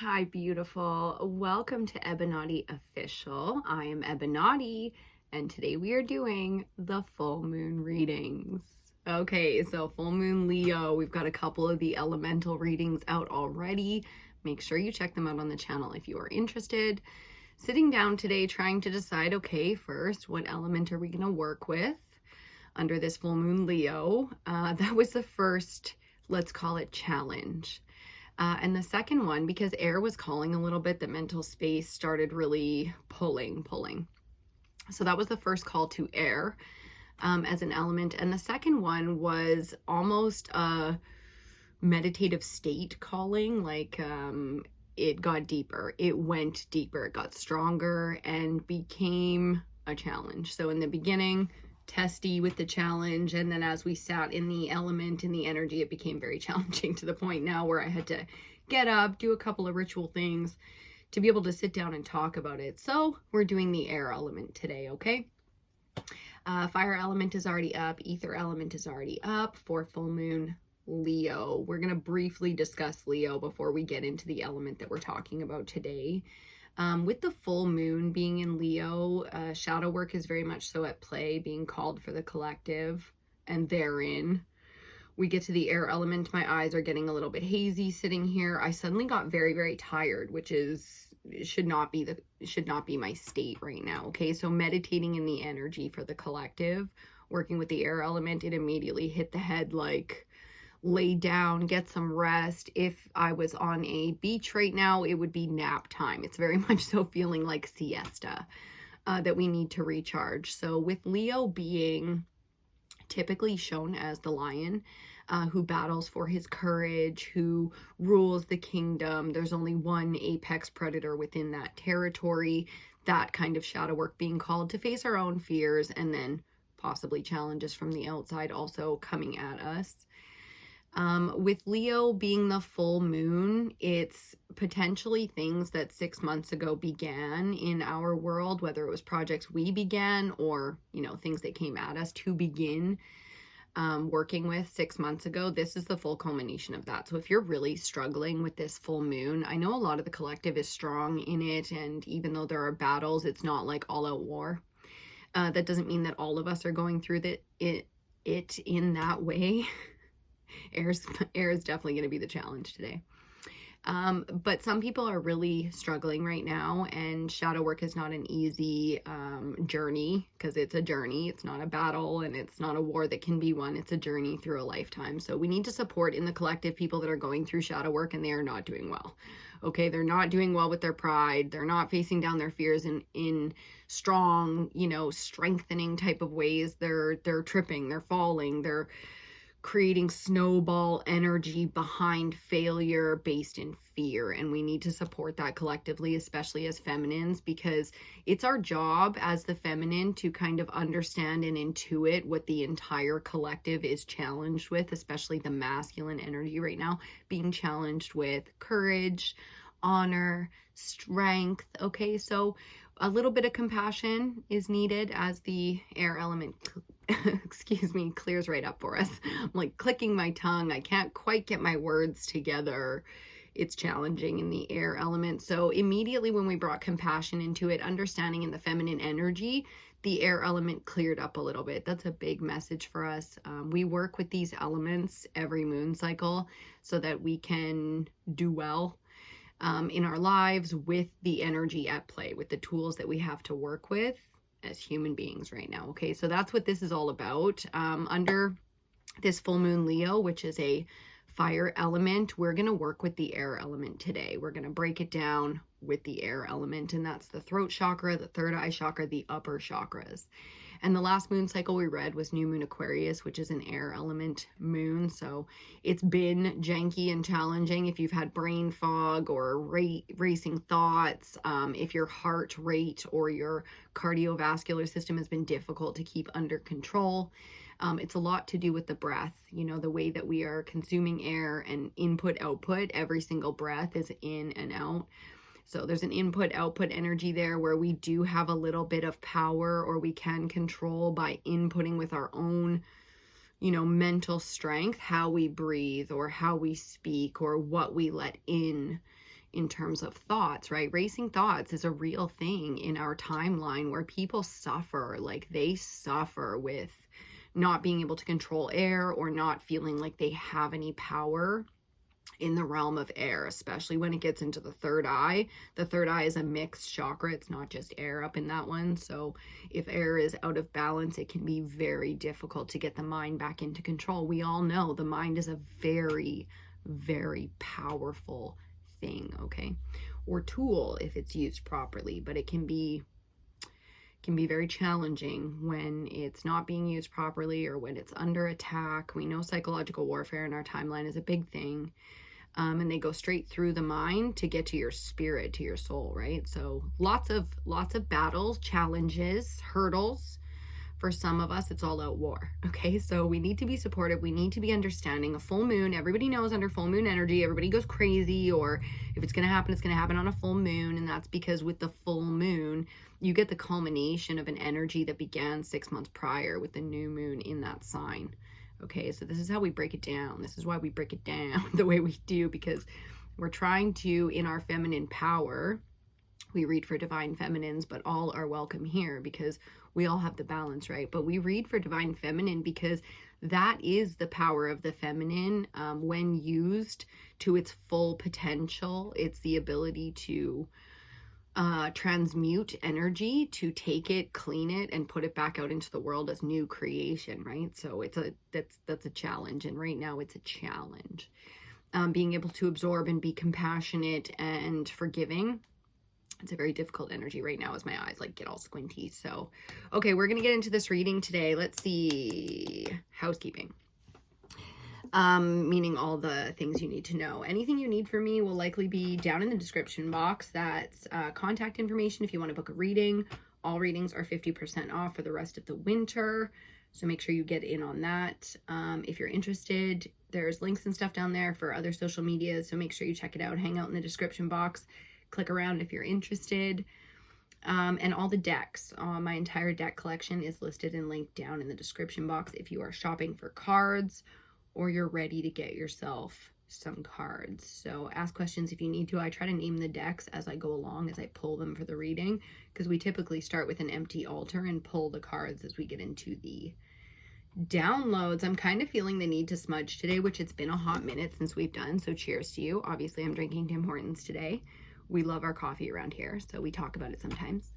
Hi, beautiful. Welcome to EBINOTTI Official. I am EBINOTTI, and today we are doing the full moon readings. Okay, so full moon Leo, we've got a couple of the elemental readings out already. Make sure you check them out on the channel if you are interested. Sitting down today trying to decide, okay, first, what element are we going to work with under this full moon Leo? That was the first, let's call it, challenge. And the second one, because air was calling a little bit, the mental space started really pulling. So that was the first call to air as an element. And the second one was almost a meditative state calling, like it got deeper, it went deeper, it got stronger and became a challenge. So in the beginning, testy with the challenge, and then as we sat in the element, in the energy, it became very challenging to the point now where I had to get up, do a couple of ritual things to be able to sit down and talk about it. So we're doing the air element today, okay? Fire element is already up, ether element is already up for full moon Leo. We're going to briefly discuss Leo before we get into the element that we're talking about today. With the full moon being in Leo, shadow work is very much so at play, being called for the collective, and therein we get to the air element. My eyes are getting a little bit hazy sitting here. I suddenly got very, very tired, which should not be my state right now. Okay, so meditating in the energy for the collective, working with the air element, it immediately hit the head like, lay down, get some rest. If I was on a beach right now, it would be nap time. It's very much so feeling like siesta, that we need to recharge. So with Leo being typically shown as the lion, who battles for his courage, who rules the kingdom, there's only one apex predator within that territory, that kind of shadow work being called to face our own fears, and then possibly challenges from the outside also coming at us. With Leo being the full moon, it's potentially things that 6 months ago began in our world, whether it was projects we began or, things that came at us to begin working with 6 months ago. This is the full culmination of that. So if you're really struggling with this full moon, I know a lot of the collective is strong in it, and even though there are battles, it's not like all out war. That doesn't mean that all of us are going through it in that way. Air is definitely going to be the challenge today. But some people are really struggling right now, and shadow work is not an easy journey, because it's a journey. It's not a battle, and it's not a war that can be won. It's a journey through a lifetime. So we need to support in the collective people that are going through shadow work and they are not doing well. Okay, they're not doing well with their pride. They're not facing down their fears in strong, strengthening type of ways. They're tripping, they're falling, they're creating snowball energy behind failure based in fear. And we need to support that collectively, especially as feminines, because it's our job as the feminine to kind of understand and intuit what the entire collective is challenged with, especially the masculine energy right now, being challenged with courage, honor, strength. Okay, so a little bit of compassion is needed as the air element clears right up for us. I'm like clicking my tongue. I can't quite get my words together. It's challenging in the air element. So immediately when we brought compassion into it, understanding in the feminine energy, the air element cleared up a little bit. That's a big message for us. We work with these elements every moon cycle so that we can do well in our lives with the energy at play, with the tools that we have to work with as human beings right now. Okay, so that's what this is all about. Under this full moon Leo, which is a fire element, we're going to work with the air element today. We're going to break it down with the air element, and that's the throat chakra, the third eye chakra, the upper chakras. And the last moon cycle we read was new moon Aquarius, which is an air element moon. So it's been janky and challenging if you've had brain fog or racing thoughts, if your heart rate or your cardiovascular system has been difficult to keep under control. It's a lot to do with the breath, the way that we are consuming air and input, output. Every single breath is in and out. So there's an input output energy there where we do have a little bit of power, or we can control by inputting with our own, mental strength, how we breathe or how we speak or what we let in in terms of thoughts, right? Racing thoughts is a real thing in our timeline where people suffer, like they suffer with not being able to control air or not feeling like they have any power in the realm of air, especially when it gets into the third eye. The third eye is a mixed chakra. It's not just air up in that one. So if air is out of balance, it can be very difficult to get the mind back into control. We all know the mind is a very, very powerful thing, okay? Or tool if it's used properly, but it can be very challenging when it's not being used properly or when it's under attack. We know psychological warfare in our timeline is a big thing. And they go straight through the mind to get to your spirit, to your soul, right? So lots of battles, challenges, hurdles. For some of us, it's all out war, okay? So we need to be supportive. We need to be understanding. A full moon, everybody knows under full moon energy, everybody goes crazy, or if it's going to happen, it's going to happen on a full moon. And that's because with the full moon, you get the culmination of an energy that began 6 months prior with the new moon in that sign. Okay, so this is how we break it down. This is why we break it down the way we do, because we're trying to, in our feminine power, we read for divine feminines, but all are welcome here because we all have the balance, right? But we read for divine feminine because that is the power of the feminine when used to its full potential. It's the ability to transmute energy, to take it, clean it, and put it back out into the world as new creation, right? So that's a challenge, and right now it's a challenge. Being able to absorb and be compassionate and forgiving. It's a very difficult energy right now as my eyes like get all squinty. So, okay, we're gonna get into this reading today. Let's see. Housekeeping. Meaning all the things you need to know. Anything you need from me will likely be down in the description box. That's contact information if you want to book a reading. All readings are 50% off for the rest of the winter, so make sure you get in on that. If you're interested, there's links and stuff down there for other social medias, so make sure you check it out. Hang out in the description box. Click around if you're interested. And all the decks, my entire deck collection is listed and linked down in the description box if you are shopping for cards or you're ready to get yourself some cards. So ask questions if you need to. I try to name the decks as I go along, as I pull them for the reading, because we typically start with an empty altar and pull the cards as we get into the downloads. I'm kind of feeling the need to smudge today, which it's been a hot minute since we've done, so cheers to you. Obviously, I'm drinking Tim Hortons today. We love our coffee around here, so we talk about it sometimes.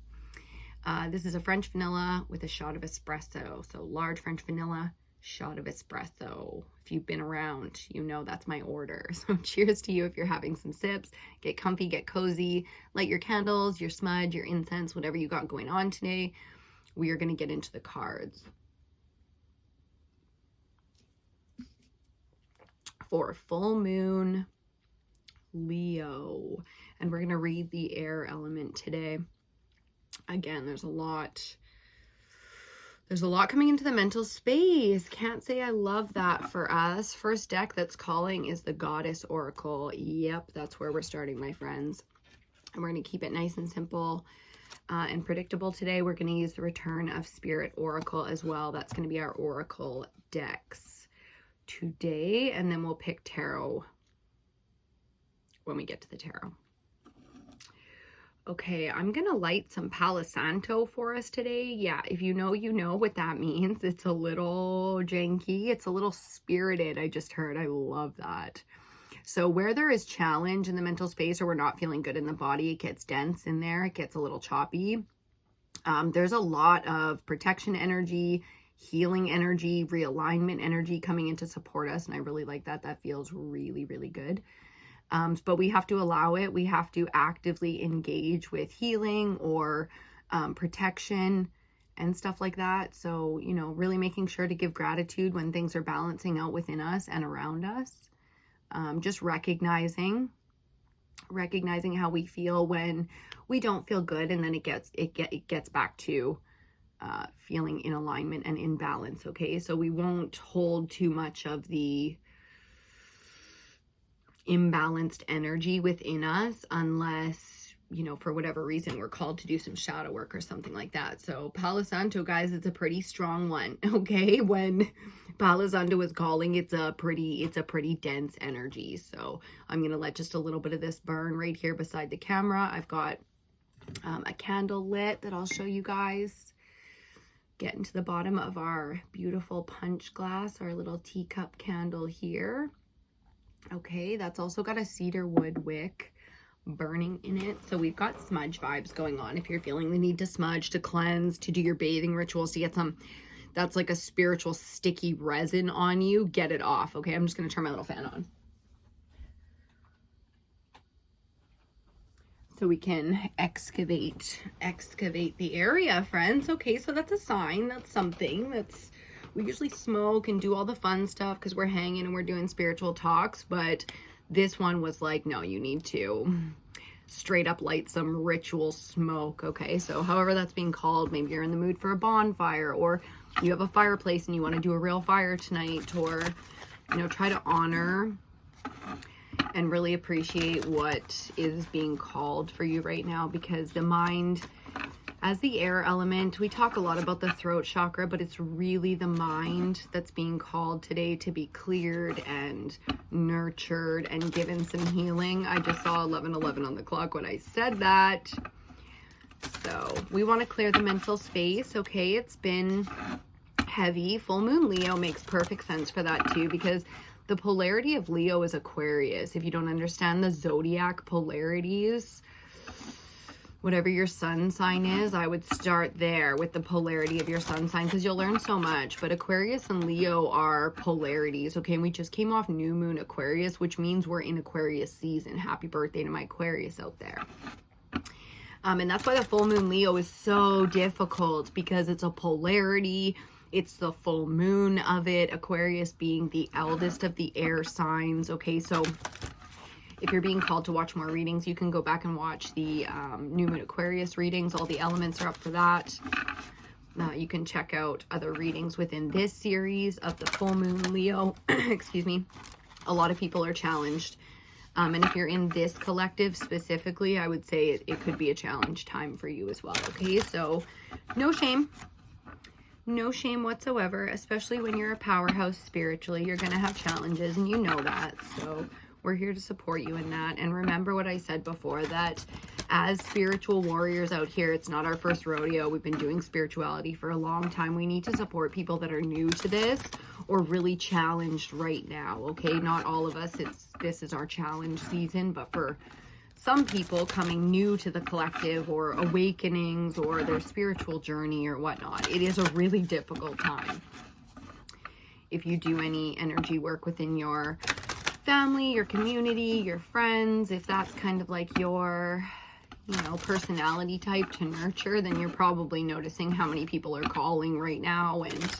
This is a French vanilla with a shot of espresso. So large French vanilla, shot of espresso. If you've been around, you know that's my order. So cheers to you if you're having some sips. Get comfy, get cozy, light your candles, your smudge, your incense, whatever you got going on today. We are going to get into the cards. For full moon Leo, and we're going to read the air element today. Again, there's a lot coming into the mental space. Can't say I love that for us. First deck that's calling is the Goddess Oracle. Yep, that's where we're starting, my friends. And we're going to keep it nice and simple and predictable today. We're going to use the Return of Spirit Oracle as well. That's going to be our Oracle decks today, and then we'll pick tarot when we get to the tarot. Okay, I'm gonna light some Palo Santo for us today. Yeah, if you know, you know what that means. It's a little janky, it's a little spirited, I just heard. I love that. So where there is challenge in the mental space, or we're not feeling good in the body, it gets dense in there, it gets a little choppy. There's a lot of protection energy, healing energy, realignment energy coming in to support us, and I really like that. That feels really, really good. But we have to allow it. We have to actively engage with healing or protection and stuff like that. So, you know, really making sure to give gratitude when things are balancing out within us and around us. Just recognizing how we feel when we don't feel good, and then it gets back to feeling in alignment and in balance. Okay, so we won't hold too much of the imbalanced energy within us unless you know, for whatever reason, we're called to do some shadow work or something like that. So Palo Santo, guys, it's a pretty strong one, okay? When Palo Santo is calling, it's a pretty dense energy. So I'm going to let just a little bit of this burn right here beside the camera. I've got a candle lit that I'll show you guys. Getting to the bottom of our beautiful punch glass, our little teacup candle here. Okay, that's also got a cedar wood wick burning in it. So we've got smudge vibes going on. If you're feeling the need to smudge, to cleanse, to do your bathing rituals, to get some, that's like a spiritual sticky resin on you, get it off. Okay, I'm just going to turn my little fan on. So we can excavate the area, friends. Okay, so that's a sign. That's something. That's, we usually smoke and do all the fun stuff because we're hanging and we're doing spiritual talks. But this one was like, no, you need to straight up light some ritual smoke. Okay, so however that's being called, maybe you're in the mood for a bonfire, or you have a fireplace and you want to do a real fire tonight, or, you know, try to honor and really appreciate what is being called for you right now, because the mind, as the air element, we talk a lot about the throat chakra, but it's really the mind that's being called today to be cleared and nurtured and given some healing. I just saw 11:11 on the clock when I said that. So we want to clear the mental space. Okay, it's been heavy. Full moon Leo makes perfect sense for that too, because the polarity of Leo is Aquarius. If you don't understand the zodiac polarities, whatever your sun sign is, I would start there with the polarity of your sun sign, because you'll learn so much. But Aquarius and Leo are polarities, okay? And we just came off new moon Aquarius, which means we're in Aquarius season. Happy birthday to my Aquarius out there. And that's why the full moon Leo is so difficult, because it's a polarity. It's the full moon of it, Aquarius being the eldest of the air signs. Okay, so if you're being called to watch more readings, you can go back and watch the new moon Aquarius readings. All the elements are up for that. You can check out other readings within this series of the full moon Leo. Excuse me. A lot of people are challenged. And if you're in this collective specifically, I would say it could be a challenge time for you as well. Okay, so no shame. No shame whatsoever, especially when you're a powerhouse spiritually. You're going to have challenges, and you know that. So we're here to support you in that. And remember what I said before, that as spiritual warriors out here, it's not our first rodeo. We've been doing spirituality for a long time. We need to support people that are new to this or really challenged right now. Okay, not all of us. This is our challenge season, but for some people coming new to the collective, or awakenings, or their spiritual journey or whatnot, it is a really difficult time. If you do any energy work within your family, your community, your friends, if that's kind of like your, you know, personality type to nurture, then you're probably noticing how many people are calling right now and,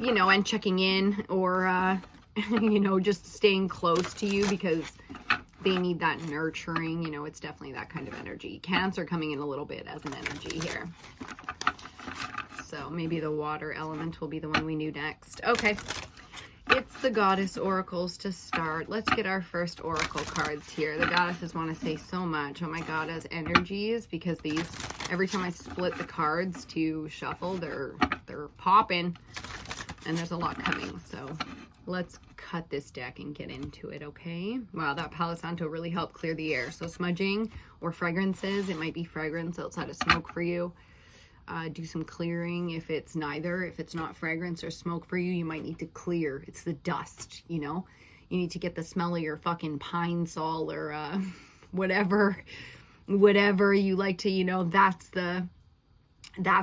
you know, and checking in, or, you know, just staying close to you because they need that nurturing. You know, it's definitely that kind of energy. Cancer coming in a little bit as an energy here. So maybe the water element will be the one we do next. Okay. It's the goddess oracles to start. Let's get our first oracle cards here. The goddesses want to say so much. Oh my god, as energies, because these, every time I split the cards to shuffle, they're popping, and there's a lot coming. So let's cut this deck and get into it, okay? Wow, that Palo Santo really helped clear the air. So smudging or fragrances, it might be fragrance outside of smoke for you. Do some clearing. If it's neither, if it's not fragrance or smoke for you, you might need to clear. It's the dust, you know? You need to get the smell of your fucking pine sol, or whatever you like to, you know, that's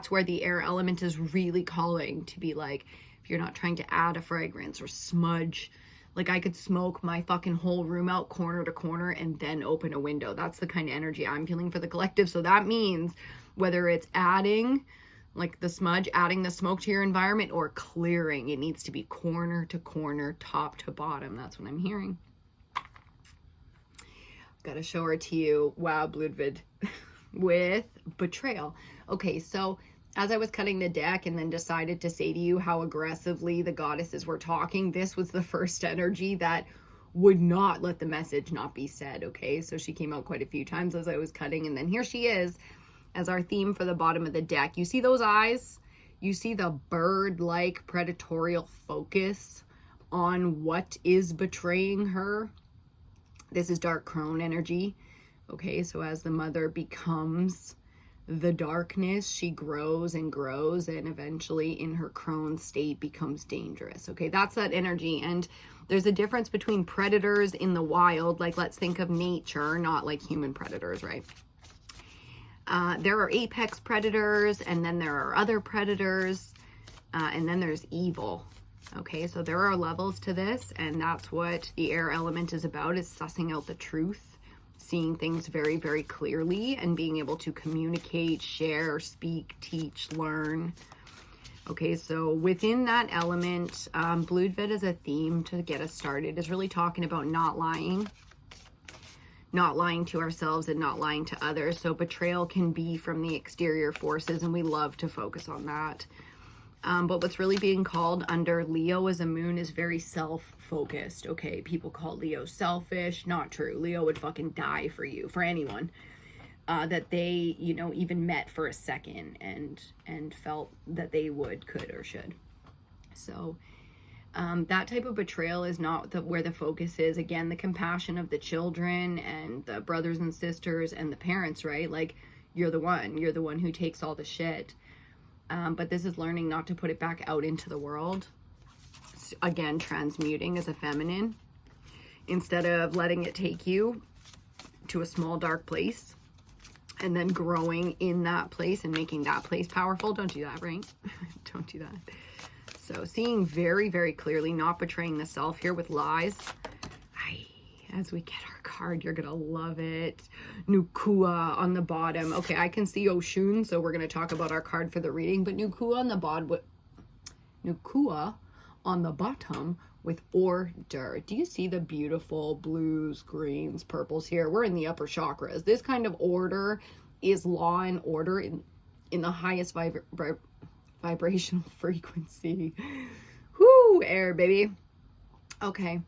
where the air element is really calling to be like, if you're not trying to add a fragrance or smudge, like I could smoke my fucking whole room out corner to corner and then open a window. That's the kind of energy I'm feeling for the collective. So that means whether it's adding, like the smudge, adding the smoke to your environment, or clearing, it needs to be corner to corner, top to bottom. That's what I'm hearing. Gotta show her to you. Wow, Bludvid. With betrayal. Okay, so as I was cutting the deck and then decided to say to you how aggressively the goddesses were talking, this was the first energy that would not let the message not be said, okay? So she came out quite a few times as I was cutting, and then here she is as our theme for the bottom of the deck. You see those eyes? You see the bird-like predatorial focus on what is betraying her? This is dark crone energy, okay? So as the mother becomes the darkness, she grows and grows, and eventually in her crone state becomes dangerous, okay? That's that energy. And there's a difference between predators in the wild, like let's think of nature, not like human predators, right? There are apex predators, and then there are other predators, and then there's evil, okay? So there are levels to this, and that's what the air element is about, is sussing out the truth, seeing things very, very clearly, and being able to communicate, share, speak, teach, learn. Okay, so within that element, Bloodvet as a theme to get us started is really talking about not lying to ourselves and not lying to others. So betrayal can be from the exterior forces, and we love to focus on that. But what's really being called under Leo as a moon is very self-focused, okay? People call Leo selfish. Not true. Leo would fucking die for you, for anyone that they, you know, even met for a second and felt that they would, could, or should. So that type of betrayal is not where the focus is. Again, the compassion of the children and the brothers and sisters and the parents, right? Like, you're the one who takes all the shit. But this is learning not to put it back out into the world. Again, transmuting as a feminine. Instead of letting it take you to a small dark place and then growing in that place and making that place powerful. Don't do that, right? Don't do that. So seeing very, very clearly, not betraying the self here with lies. As we get our card, you're gonna love it. Nukua on the bottom. Okay, I can see Oshun, so we're gonna talk about our card for the reading. But Nukua on the bottom with order. Do you see the beautiful blues, greens, purples here? We're in the upper chakras. This kind of order is law and order in the highest vibrational frequency. Whoo, air, baby. Okay.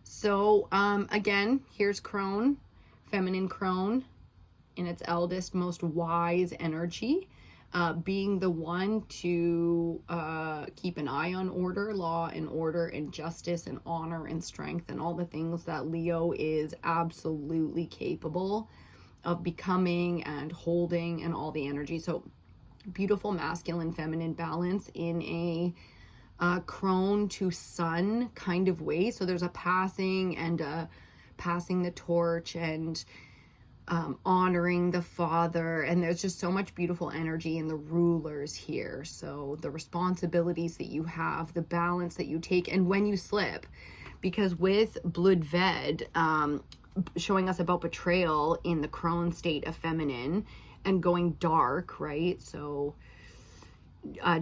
So, again, here's crone, feminine crone in its eldest, most wise energy, being the one to keep an eye on order, law and order and justice and honor and strength and all the things that Leo is absolutely capable of becoming and holding, and all the energy. So beautiful masculine feminine balance in a crone to sun kind of way. So there's a passing and passing the torch and honoring the father, and there's just so much beautiful energy in the rulers here. So the responsibilities that you have, the balance that you take, and when you slip, because with Bloodved showing us about betrayal in the crone state of feminine and going dark, right? So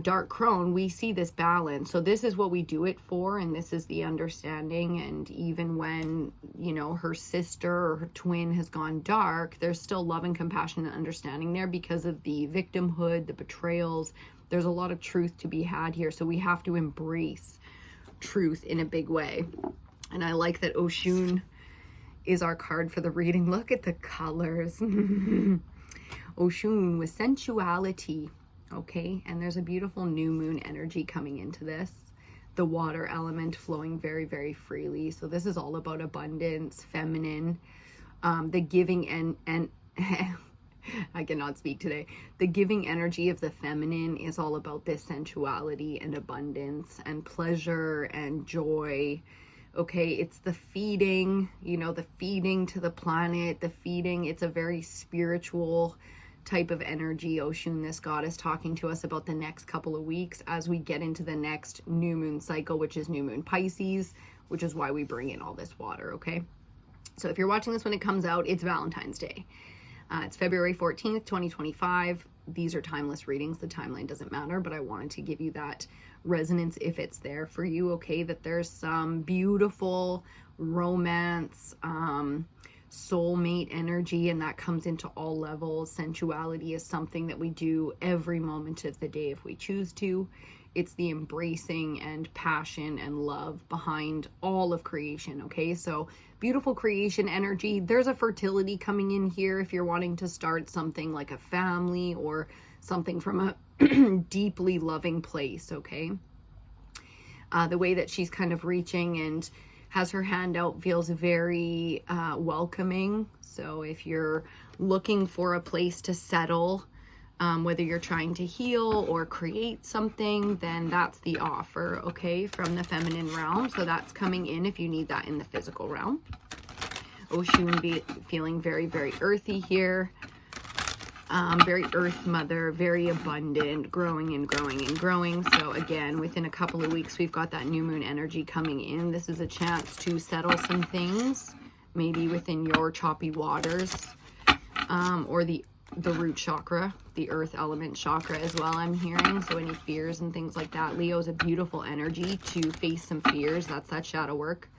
dark crone, we see this balance. So this is what we do it for, and this is the understanding. And even when, you know, her sister or her twin has gone dark, there's still love and compassion and understanding there because of the victimhood, the betrayals. There's a lot of truth to be had here, so we have to embrace truth in a big way. And I like that Oshun is our card for the reading. Look at the colors. Oshun with sensuality. Okay, and there's a beautiful new moon energy coming into this. The water element flowing very, very freely. So this is all about abundance, feminine, the giving and I cannot speak today. The giving energy of the feminine is all about this sensuality and abundance and pleasure and joy. Okay, it's the feeding, you know, the feeding to the planet, the feeding. It's a very spiritual type of energy. Oshun, this goddess, talking to us about the next couple of weeks as we get into the next new moon cycle, which is new moon Pisces, which is why we bring in all this water. Okay, so if you're watching this when it comes out, it's Valentine's Day. It's February 14th, 2025. These are timeless readings. The timeline doesn't matter, but I wanted to give you that resonance if it's there for you. Okay, that there's some beautiful romance, soulmate energy, and that comes into all levels. Sensuality is something that we do every moment of the day if we choose to. It's the embracing and passion and love behind all of creation, okay? So beautiful creation energy. There's a fertility coming in here if you're wanting to start something like a family or something from a deeply loving place, okay? The way that she's kind of reaching and has her hand out feels very welcoming. So if you're looking for a place to settle, whether you're trying to heal or create something, then that's the offer, okay, from the feminine realm. So that's coming in if you need that in the physical realm. Oshun feeling very, very earthy here. Very earth mother, very abundant, growing and growing and growing. So again, within a couple of weeks, we've got that new moon energy coming in. This is a chance to settle some things, maybe within your choppy waters, or the root chakra, the earth element chakra as well, I'm hearing. So any fears and things like that. Leo is a beautiful energy to face some fears. That's that shadow work.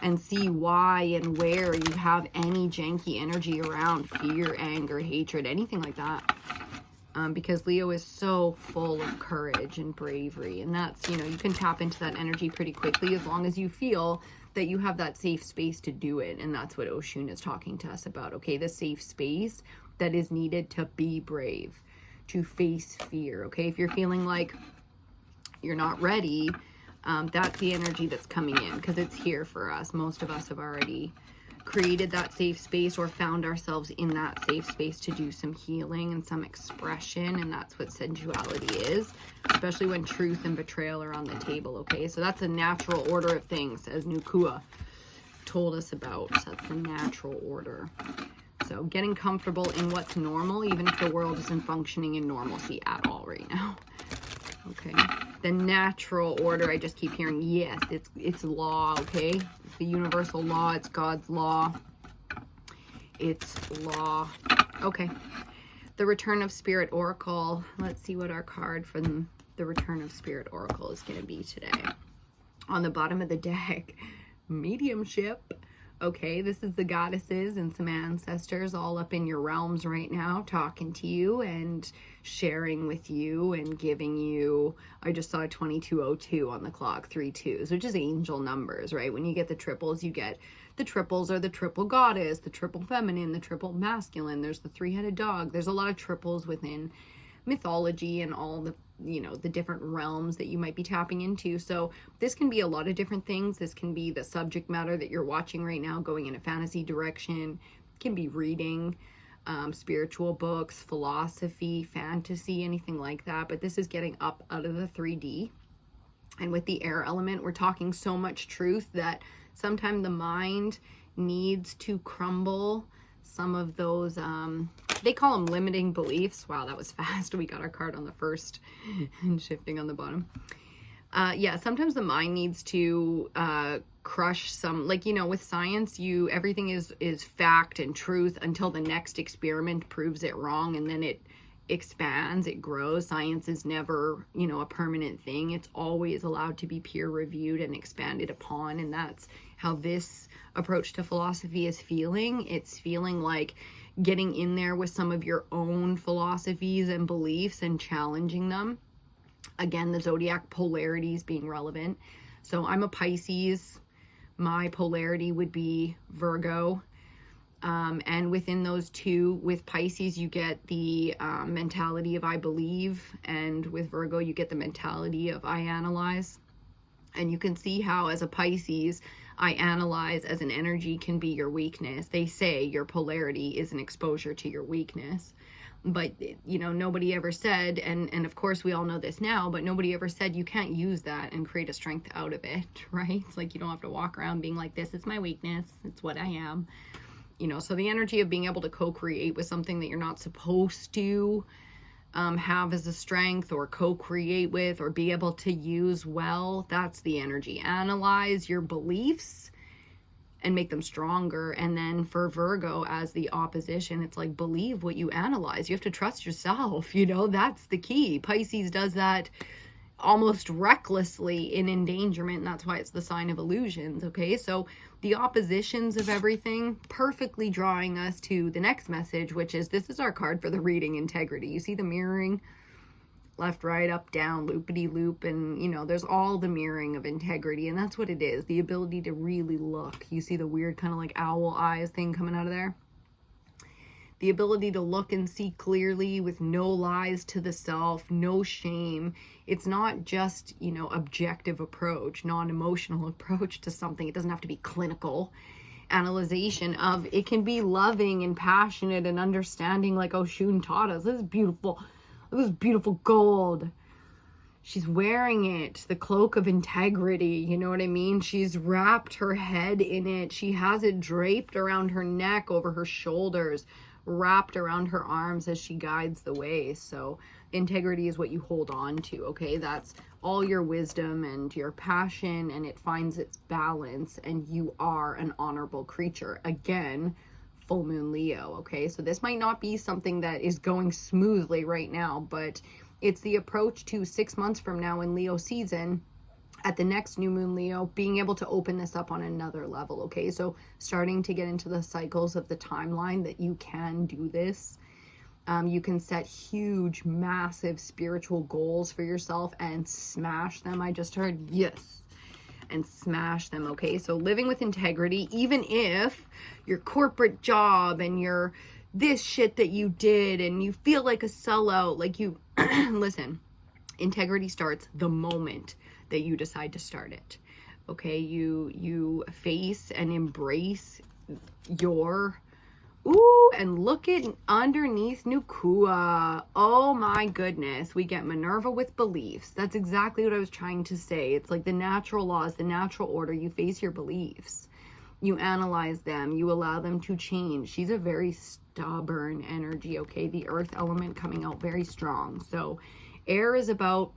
And see why and where you have any janky energy around fear, anger, hatred, anything like that. Because Leo is so full of courage and bravery. And that's, you know, you can tap into that energy pretty quickly as long as you feel that you have that safe space to do it. And that's what Oshun is talking to us about, okay? The safe space that is needed to be brave, to face fear, okay? If you're feeling like you're not ready, that's the energy that's coming in, because it's here for us. Most of us have already created that safe space or found ourselves in that safe space to do some healing and some expression, and that's what sensuality is, especially when truth and betrayal are on the table, okay? So that's a natural order of things, as Nukua told us about. So that's the natural order. So getting comfortable in what's normal, even if the world isn't functioning in normalcy at all right now. Okay, the natural order, I just keep hearing, yes, it's law, okay? It's the universal law, it's God's law. It's law. Okay, the Return of Spirit Oracle. Let's see what our card from the Return of Spirit Oracle is going to be today. On the bottom of the deck, mediumship. Okay, this is the goddesses and some ancestors all up in your realms right now, talking to you and sharing with you and giving you, I just saw 2202 on the clock, 3 2s, which is angel numbers, right? When you get the triples, you get the triples are the triple goddess, the triple feminine, the triple masculine. There's the three-headed dog. There's a lot of triples within mythology and all the, you know, the different realms that you might be tapping into. So this can be a lot of different things. This can be the subject matter that you're watching right now going in a fantasy direction. It can be reading spiritual books, philosophy, fantasy, anything like that. But this is getting up out of the 3D. And with the air element, we're talking so much truth that sometimes the mind needs to crumble some of those they call them limiting beliefs. Wow, that was fast. We got our card on the first and shifting on the bottom. Yeah, sometimes the mind needs to crush some, like, you know, with science, everything is fact and truth until the next experiment proves it wrong, and then it expands, it grows. Science is never, you know, a permanent thing. It's always allowed to be peer reviewed and expanded upon, and that's how this approach to philosophy is feeling. It's feeling like getting in there with some of your own philosophies and beliefs and challenging them. Again, the zodiac polarities being relevant. So I'm a Pisces. My polarity would be Virgo. And within those two, with Pisces, you get the mentality of I believe. And with Virgo, you get the mentality of I analyze. And you can see how, as a Pisces, I analyze as an energy can be your weakness. They say your polarity is an exposure to your weakness. But, you know, nobody ever said, and of course we all know this now, but nobody ever said you can't use that and create a strength out of it, right? It's like you don't have to walk around being like, this is my weakness. It's what I am. You know, so the energy of being able to co-create with something that you're not supposed to have as a strength, or co-create with, or be able to use well, that's the energy. Analyze your beliefs and make them stronger. And then for Virgo, as the opposition, it's like, believe what you analyze. You have to trust yourself, you know, that's the key. Pisces does that almost recklessly in endangerment, and that's why it's the sign of illusions, okay? So the oppositions of everything, perfectly drawing us to the next message, which is, this is our card for the reading, integrity. You see the mirroring? left, right, up, down, loopity-loop, and, you know, there's all the mirroring of integrity, and that's what it is, the ability to really look. You see the weird kind of like owl eyes thing coming out of there? The ability to look and see clearly with no lies to the self, no shame. It's not just, you know, objective approach, non-emotional approach to something. It doesn't have to be clinical analyzation of, it can be loving and passionate and understanding, like Oshun taught us. This is beautiful. Look at this beautiful gold. She's wearing it, the cloak of integrity, you know what I mean? She's wrapped her head in it. She has it draped around her neck, over her shoulders, wrapped around her arms as she guides the way. So integrity is what you hold on to, okay? That's all your wisdom and your passion, and it finds its balance, and you are an honorable creature. Again, full moon Leo, okay? So this might not be something that is going smoothly right now, but it's the approach to 6 months from now in Leo season, at the next new moon Leo, being able to open this up on another level, okay? So starting to get into the cycles of the timeline that you can do this. You can set huge, massive spiritual goals for yourself and smash them. I just heard yes, and smash them, okay? So living with integrity, even if your corporate job and your this shit that you did and you feel like a sellout, like you, listen, integrity starts the moment that you decide to start it, okay? You face and embrace your, ooh, and look at underneath Nukua. Oh my goodness, we get Minerva with beliefs. That's exactly what I was trying to say. It's like the natural laws, the natural order. You face your beliefs, you analyze them, you allow them to change. She's a very stubborn energy, okay? The earth element coming out very strong. So air is about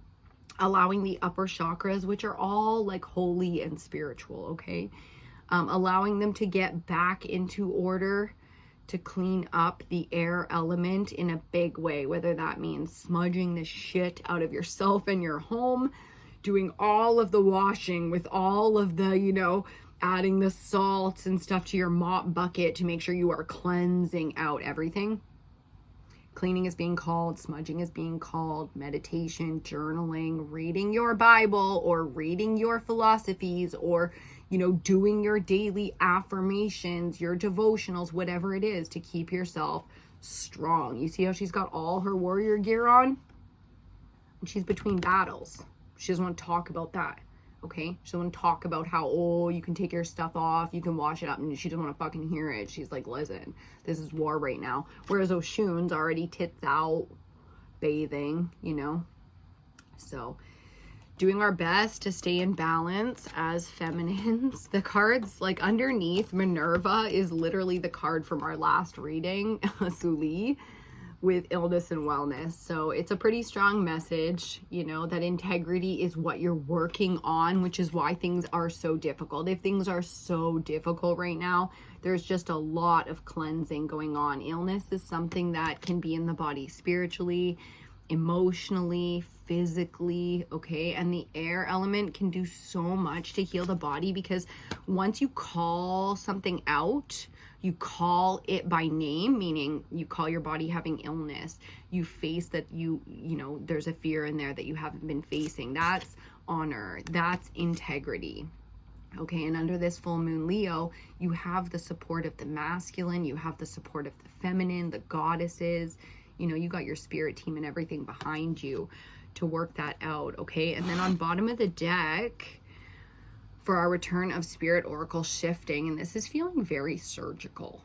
allowing the upper chakras, which are all like holy and spiritual, okay? Allowing them to get back into order, to clean up the air element in a big way, whether that means smudging the shit out of yourself and your home, doing all of the washing with all of the, you know, adding the salts and stuff to your mop bucket to make sure you are cleansing out everything. Cleaning is being called, smudging is being called, meditation, journaling, reading your Bible, or reading your philosophies, or, you know, doing your daily affirmations, your devotionals, whatever it is to keep yourself strong. You see how she's got all her warrior gear on? And she's between battles. She doesn't want to talk about that, okay? She doesn't want to talk about how, oh, you can take your stuff off, you can wash it up, and she doesn't want to fucking hear it. She's like, listen, this is war right now. Whereas Oshun's already tits out, bathing, you know? So doing our best to stay in balance as feminines. The cards, like underneath Minerva, is literally the card from our last reading, Suli, with illness and wellness. So it's a pretty strong message, you know, that integrity is what you're working on, which is why things are so difficult. If things are so difficult right now, there's just a lot of cleansing going on. Illness is something that can be in the body spiritually, emotionally, physically, okay? And the air element can do so much to heal the body, because once you call something out, you call it by name, meaning you call your body having illness, you face that you know, there's a fear in there that you haven't been facing. That's honor, that's integrity. Okay, and under this full moon Leo, you have the support of the masculine, you have the support of the feminine, the goddesses, you know, you got your spirit team and everything behind you to work that out, okay? And then on bottom of the deck, for our return of spirit oracle shifting, and this is feeling very surgical.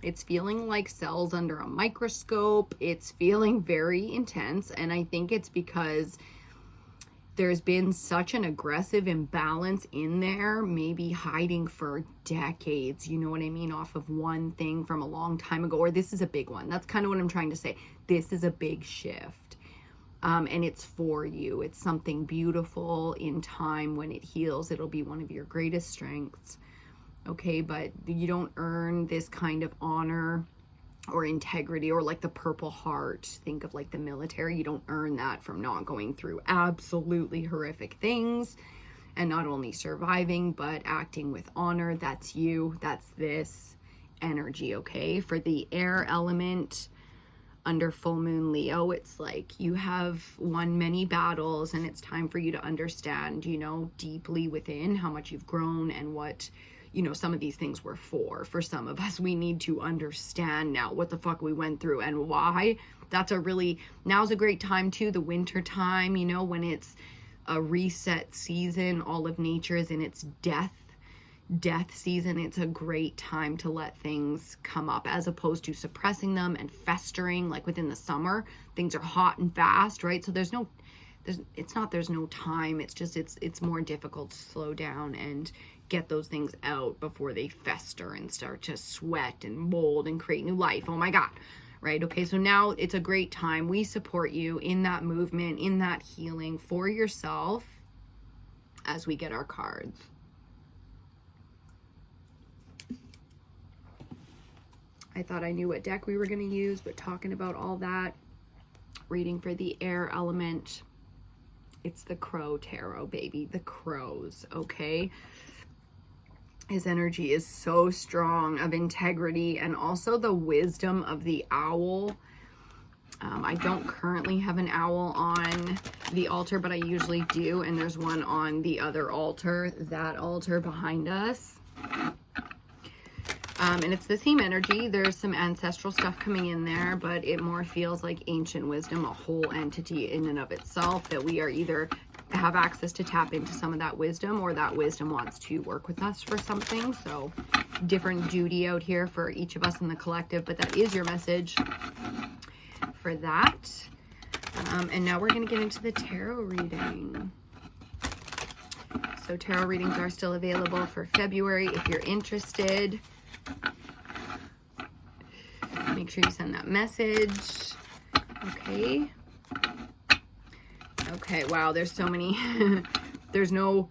It's feeling like cells under a microscope. It's feeling very intense, and I think it's because there's been such an aggressive imbalance in there, maybe hiding for decades, you know what I mean, off of one thing from a long time ago, or this is a big one. That's kind of what I'm trying to say. This is a big shift. And it's for you. It's something beautiful. In time, when it heals, it'll be one of your greatest strengths. Okay, but you don't earn this kind of honor or integrity, or like the Purple Heart. Think of like the military. You don't earn that from not going through absolutely horrific things and not only surviving, but acting with honor. That's you. That's this energy, okay? For the air element, under full moon Leo, it's like you have won many battles and it's time for you to understand, you know, deeply within how much you've grown and what, you know, some of these things were for. For some of us, we need to understand now what the fuck we went through and why. Now's a great time too, the winter time, you know, when it's a reset season, all of nature is in its death season. It's a great time to let things come up as opposed to suppressing them and festering. Like within the summer, things are hot and fast, right? So there's no time. It's just, it's more difficult to slow down and get those things out before they fester and start to sweat and mold and create new life. Oh my God. Right? Okay. So now it's a great time. We support you in that movement, in that healing for yourself as we get our cards. I thought I knew what deck we were going to use, but talking about all that, reading for the air element, it's the Crow Tarot, baby. The crows, okay? His energy is so strong of integrity and also the wisdom of the owl. I don't currently have an owl on the altar, but I usually do, and there's one on the other altar, that altar behind us. And it's the same energy. There's some ancestral stuff coming in there, but it more feels like ancient wisdom, a whole entity in and of itself, that we are either have access to tap into some of that wisdom, or that wisdom wants to work with us for something. So different duty out here for each of us in the collective, but that is your message for that. And now we're going to get into the tarot reading. So tarot readings are still available for February if you're interested. Make sure you send that message. Okay. Okay, wow, there's so many. There's no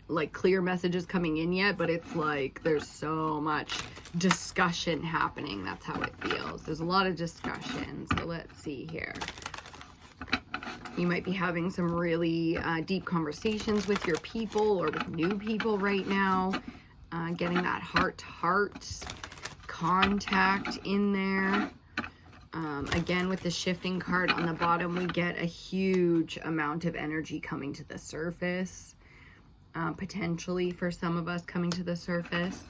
like clear messages coming in yet, but it's like there's so much discussion happening. That's how it feels. There's a lot of discussion. So let's see here. You might be having some really deep conversations with your people or with new people right now. Getting that heart-to-heart contact in there. Again, with the shifting card on the bottom, we get a huge amount of energy coming to the surface. Potentially for some of us coming to the surface.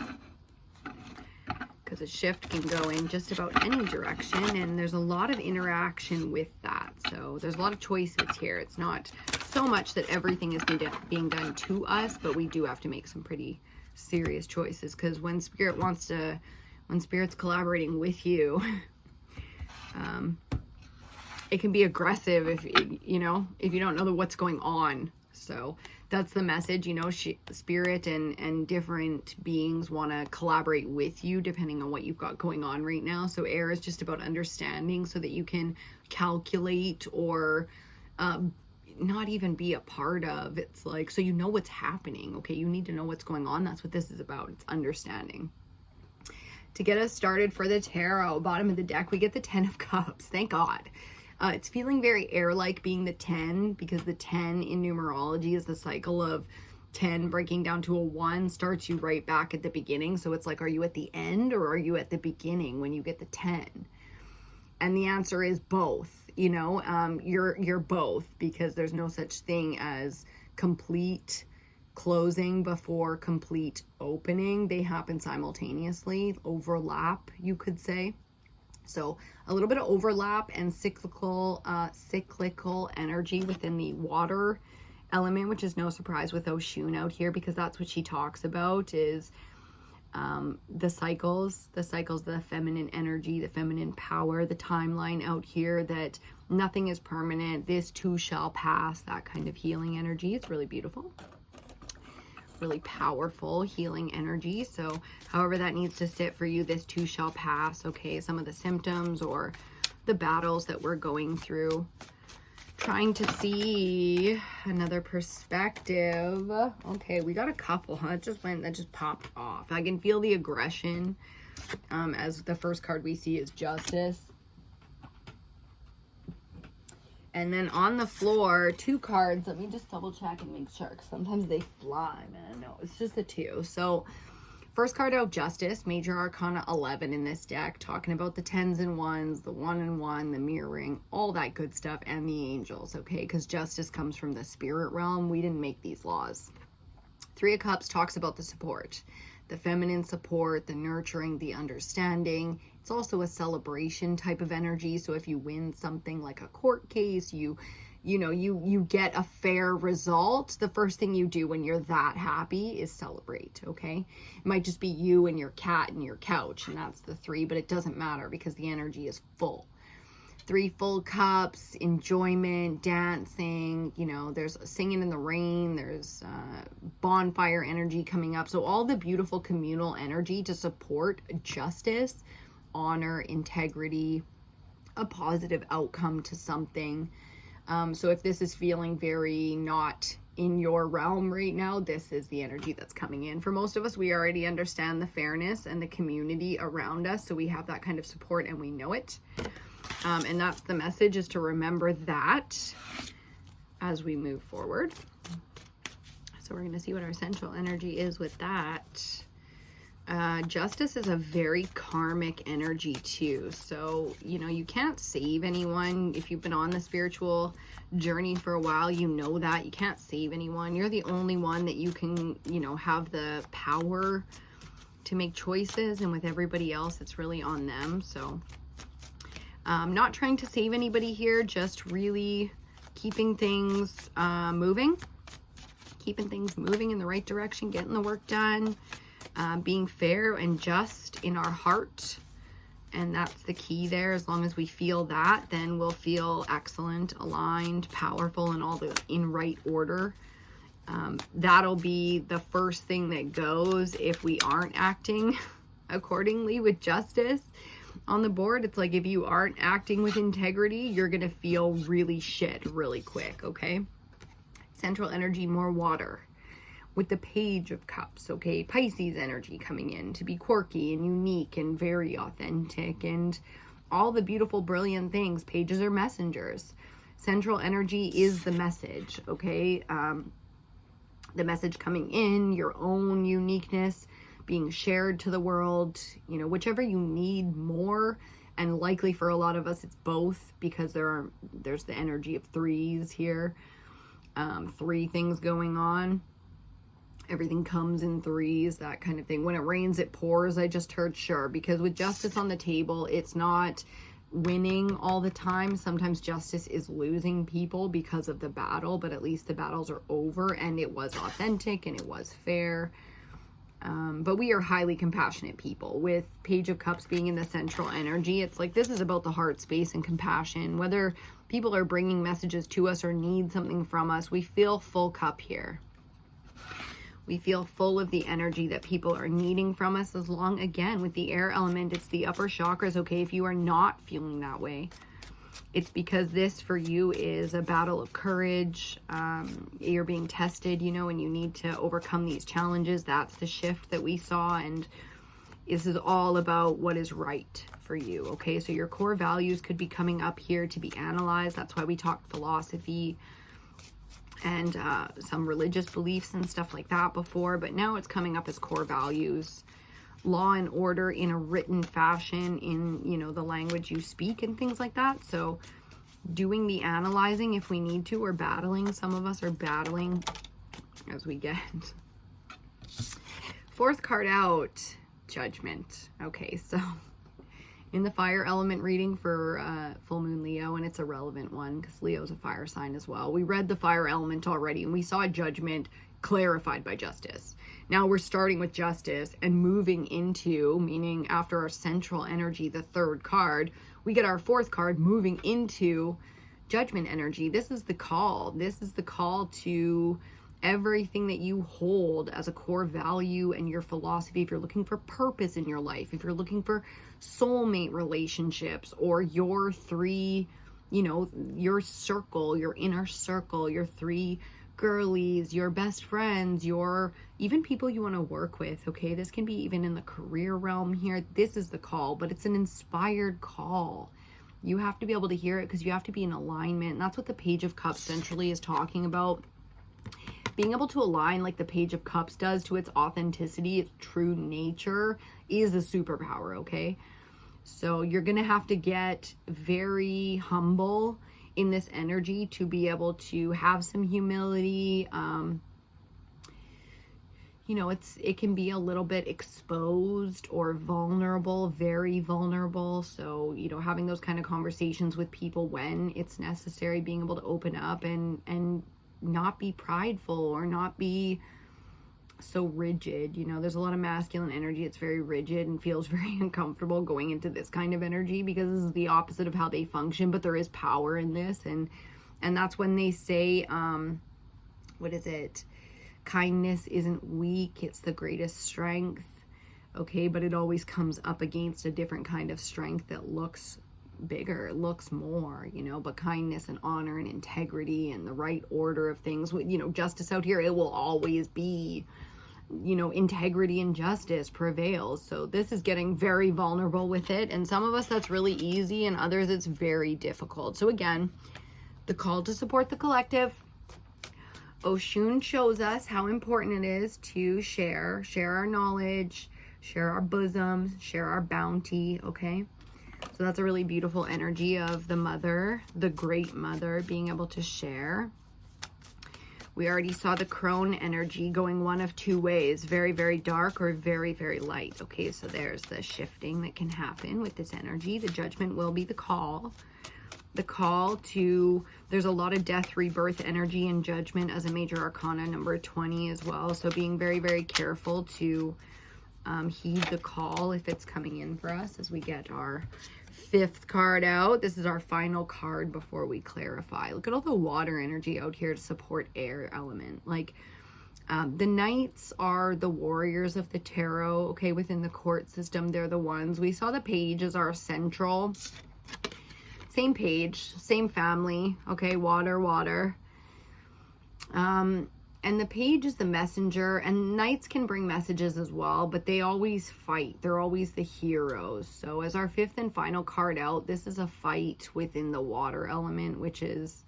Because a shift can go in just about any direction, and there's a lot of interaction with that. So there's a lot of choices here. It's not so much that everything is being done to us, but we do have to make some pretty serious choices, because when spirit's collaborating with you, it can be aggressive if you don't know what's going on. So that's the message, spirit and different beings want to collaborate with you depending on what you've got going on right now. So air is just about understanding so that you can calculate or not even be a part of. It's like, so you know what's happening. Okay, you need to know what's going on. That's what this is about. It's understanding. To get us started for the tarot, bottom of the deck, we get the 10 of Cups. Thank God. It's feeling very air-like being the 10, because the 10 in numerology is the cycle of 10 breaking down to a 1 starts you right back at the beginning. So it's like, are you at the end or are you at the beginning when you get the 10? And the answer is both. You're both, because there's no such thing as complete closing before complete opening. They happen simultaneously, overlap, you could say. So a little bit of overlap and cyclical energy within the water element, which is no surprise with Oshun out here, because that's what she talks about, is the cycles, the feminine energy, the feminine power, the timeline out here, that nothing is permanent. This too shall pass, that kind of healing energy. It's really beautiful. Really powerful healing energy. So however that needs to sit for you, this too shall pass. Okay, some of the symptoms or the battles that we're going through, trying to see another perspective. Okay, we got a couple, huh? That just popped off. I can feel the aggression, as the first card we see is Justice. And then on the floor, 2 cards. Let me just double check and make sure, because sometimes they fly, man. No, it's just the 2. So First card out, Justice, Major Arcana 11 in this deck, talking about the 10s and 1s, the 1 and 1, the mirroring, all that good stuff, and the angels, okay? Because justice comes from the spirit realm. We didn't make these laws. Three of Cups talks about the support, the feminine support, the nurturing, the understanding. It's also a celebration type of energy. So if you win something like a court case, you get a fair result, the first thing you do when you're that happy is celebrate, okay? It might just be you and your cat and your couch, and that's the 3, but it doesn't matter because the energy is full. 3 full cups, enjoyment, dancing, there's singing in the rain, there's bonfire energy coming up. So all the beautiful communal energy to support justice, honor, integrity, a positive outcome to something. So if this is feeling very not in your realm right now, this is the energy that's coming in. For most of us, we already understand the fairness and the community around us. So we have that kind of support and we know it. And that's the message, is to remember that as we move forward. So we're going to see what our central energy is with that. Justice is a very karmic energy too. So, you can't save anyone. If you've been on the spiritual journey for a while, you know that. You can't save anyone. You're the only one that you can, have the power to make choices. And with everybody else, it's really on them. So, not trying to save anybody here, just really keeping things moving. Keeping things moving in the right direction, getting the work done. Being fair and just in our heart, and that's the key there. As long as we feel that, then we'll feel excellent, aligned, powerful, and all in right order. That'll be the first thing that goes if we aren't acting accordingly with justice on the board. It's like if you aren't acting with integrity, you're gonna feel really shit really quick, okay? Central energy, more water. With the Page of Cups, okay? Pisces energy coming in to be quirky and unique and very authentic and all the beautiful, brilliant things. Pages are messengers. Central energy is the message, okay? The message coming in, your own uniqueness being shared to the world, whichever you need more. And likely for a lot of us, it's both, because there's the energy of 3s here. 3 things going on. Everything comes in 3s, that kind of thing. When it rains, it pours, I just heard, sure. Because with justice on the table, it's not winning all the time. Sometimes justice is losing people because of the battle, but at least the battles are over and it was authentic and it was fair. But we are highly compassionate people. With Page of Cups being in the central energy, it's like this is about the heart space and compassion. Whether people are bringing messages to us or need something from us, we feel full cup here. We feel full of the energy that people are needing from us. As long, again, with the air element, it's the upper chakras, okay? If you are not feeling that way, it's because this for you is a battle of courage. You're being tested, and you need to overcome these challenges. That's the shift that we saw, and this is all about what is right for you, okay? So your core values could be coming up here to be analyzed. That's why we talked philosophy and some religious beliefs and stuff like that before, but now it's coming up as core values, law and order in a written fashion, in the language you speak and things like that. So doing the analyzing if we need to, or battling. Some of us are battling as we get. 4th card out, Judgment. Okay, so in the fire element reading for full moon Leo, and it's a relevant one because Leo's a fire sign as well. We read the fire element already and we saw Judgment clarified by Justice. Now we're starting with Justice and moving into, meaning after our central energy, the 3rd card, we get our 4th card moving into Judgment energy. This is the call. This is the call to everything that you hold as a core value and your philosophy. If you're looking for purpose in your life, if you're looking for soulmate relationships, or your 3, your circle, your inner circle, your 3 girlies, your best friends, your even people you want to work with, okay? This can be even in the career realm here. This is the call, but it's an inspired call. You have to be able to hear it because you have to be in alignment. And that's what the Page of Cups centrally is talking about. being able to align like the Page of Cups does to its authenticity, its true nature, is a superpower, okay? So you're going to have to get very humble in this energy to be able to have some humility. You know, it can be a little bit exposed or vulnerable, very vulnerable. So, you know, having those kind of conversations with people when it's necessary, being able to open up and not be prideful or not be so rigid. You know, there's a lot of masculine energy. It's very rigid and feels very uncomfortable going into this kind of energy because this is the opposite of how they function, but there is power in this. And that's when they say, what is it? Kindness isn't weak, it's the greatest strength. Okay, but it always comes up against a different kind of strength that looks bigger, looks more, you know, but kindness and honor and integrity and the right order of things, you know, justice out here, it will always be, you know, integrity and justice prevails. So this is getting very vulnerable with it. And some of us that's really easy, and others it's very difficult. So again, the call to support the collective. Oshun shows us how important it is to share our knowledge, share our bosoms, share our bounty, okay? So that's a really beautiful energy of the mother, the great mother, being able to share. We already saw the crone energy going one of two ways, very, very dark or very, very light. Okay, so there's the shifting that can happen with this energy. The judgment will be the call. The call to, there's a lot of death, rebirth energy and judgment as a major arcana, number 20 as well. So being very, very careful to heed the call if it's coming in for us as we get our 5th card out. This is our final card before we clarify. Look at all the water energy out here to support air element. Like the knights are the warriors of the tarot, okay, within the court system. They're the ones. We saw the page as our central. Same page, same family, okay, water. And the page is the messenger, and knights can bring messages as well, but they always fight. They're always the heroes. So as our 5th and final card out, this is a fight within the water element, which is,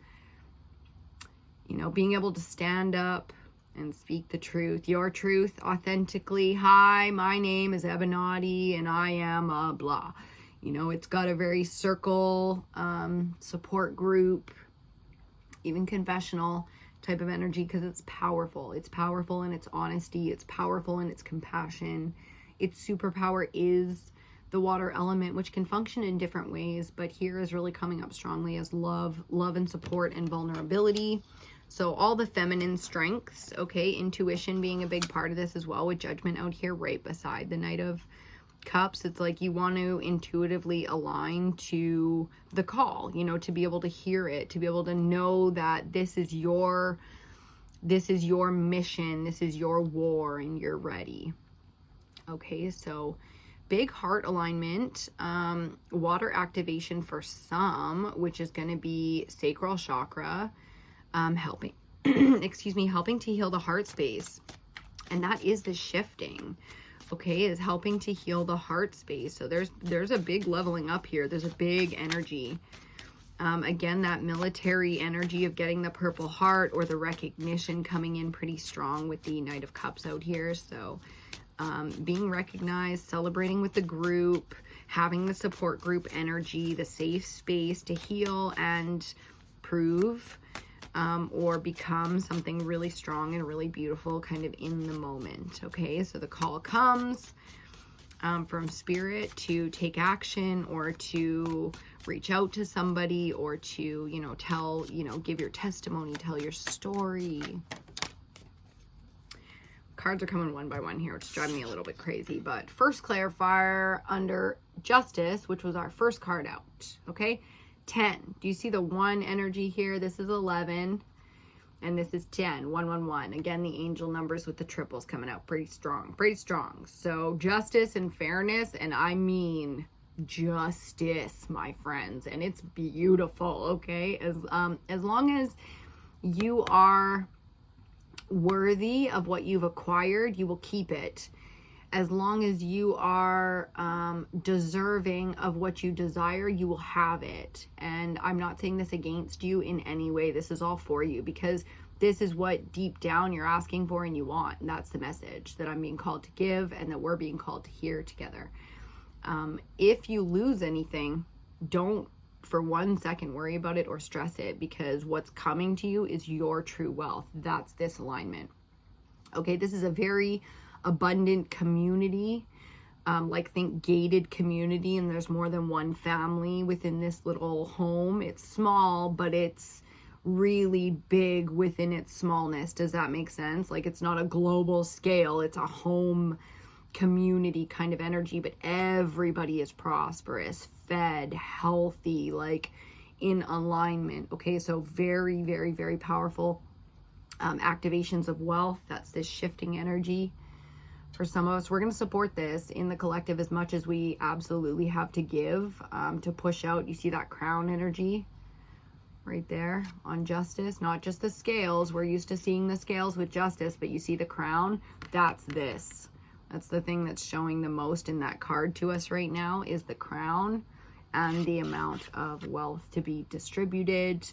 you know, being able to stand up and speak the truth, your truth authentically. Hi, my name is EBINOTTI, and I am a blah. You know, it's got a very circle, support group, even confessional type of energy because it's powerful. It's powerful in its honesty. It's powerful in its compassion. Its superpower is the water element, which can function in different ways, but here is really coming up strongly as love and support and vulnerability. So all the feminine strengths, okay, intuition being a big part of this as well, with judgment out here right beside the Knight of Cups. It's like you want to intuitively align to the call, you know, to be able to hear it, to be able to know that this is your mission, this is your war, and you're ready. Okay, so big heart alignment, water activation for some, which is going to be sacral chakra, helping helping to heal the heart space. And that is the shifting. Okay, is helping to heal the heart space. So there's a big leveling up here. There's a big energy. Again, that military energy of getting the Purple Heart or the recognition coming in pretty strong with the Knight of Cups out here. So being recognized, celebrating with the group, having the support group energy, the safe space to heal and prove or become something really strong and really beautiful kind of in the moment. Okay, so the call comes from spirit to take action or to reach out to somebody or to, you know, tell, you know, give your testimony, tell your story. Cards are coming one by one here, which is driving me a little bit crazy. But first clarifier under justice, which was our first card out. Okay, 10. Do you see the 1 energy here? This is 11. And this is 10, 111. Again, the angel numbers with the triples coming out pretty strong, pretty strong. So justice and fairness, and I mean justice, my friends, and it's beautiful. Okay, as long as you are worthy of what you've acquired, you will keep it. As long as you are deserving of what you desire, you will have it. And I'm not saying this against you in any way. This is all for you, because this is what deep down you're asking for and you want. And that's the message that I'm being called to give and that we're being called to hear together. If you lose anything, don't for 1 second worry about it or stress it, because what's coming to you is your true wealth. That's this alignment. Okay, this is a very abundant community. Like think gated community, and there's more than one family within this little home. It's small, but it's really big within its smallness. Does that make sense? Like it's not a global scale, it's a home community kind of energy, but everybody is prosperous, fed, healthy, like in alignment. Okay, so very, very, very powerful activations of wealth. That's this shifting energy. For some of us, we're going to support this in the collective as much as we absolutely have to give, to push out. You see that crown energy right there on justice, not just the scales. We're used to seeing the scales with justice, but you see the crown. That's this. That's the thing that's showing the most in that card to us right now, is the crown and the amount of wealth to be distributed.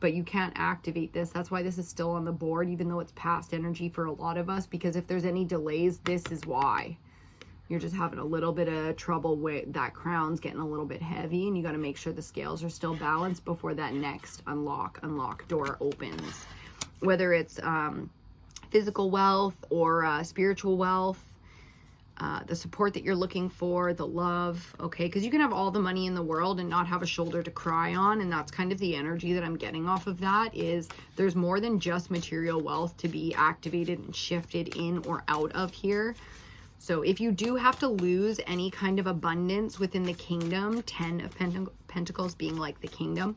But you can't activate this. That's why this is still on the board, even though it's past energy for a lot of us, because if there's any delays, this is why. You're just having a little bit of trouble with that crown's getting a little bit heavy, and you got to make sure the scales are still balanced before that next unlock door opens. Whether it's physical wealth or spiritual wealth, the support that you're looking for, the love, okay? Because you can have all the money in the world and not have a shoulder to cry on, and that's kind of the energy that I'm getting off of that, is there's more than just material wealth to be activated and shifted in or out of here. So if you do have to lose any kind of abundance within the kingdom, 10 of Pentacles being like the kingdom,